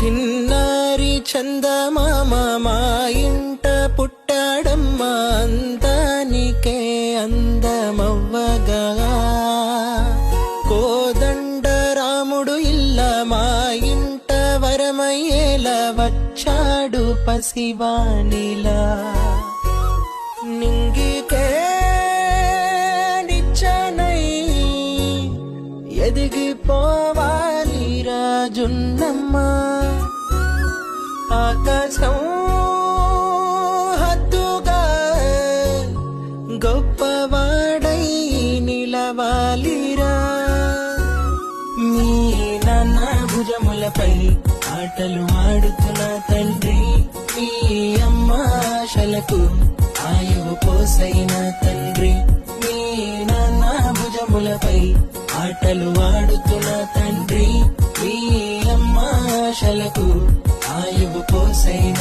చిన్నారి చందమామ మా ఇంట పుట్టాడమ్మా, అందానికే అందమవ్వగా. కోదండ రాముడు ఇల్ల మా ఇంట వరమయ్యేలా వచ్చాడు పసివానిలా. నింగికే నిచ్చనై ఎదిగిపోవాలి రాజున్నమ్మ, ఆకాశం హద్దుగా గొప్పవాడై నిలవాలిరా. మీ నాన్న భుజములపై ఆటలు ఆడుతున్న తండ్రి, మీ అమ్మ ఆశలకు ఆయువు పోసైన తండ్రి. మీ నాన్న భుజములపై ఆటలు ఆడుతున్న తండ్రి, మీ అమ్మ ఆశలకు ఆయువు పోసైన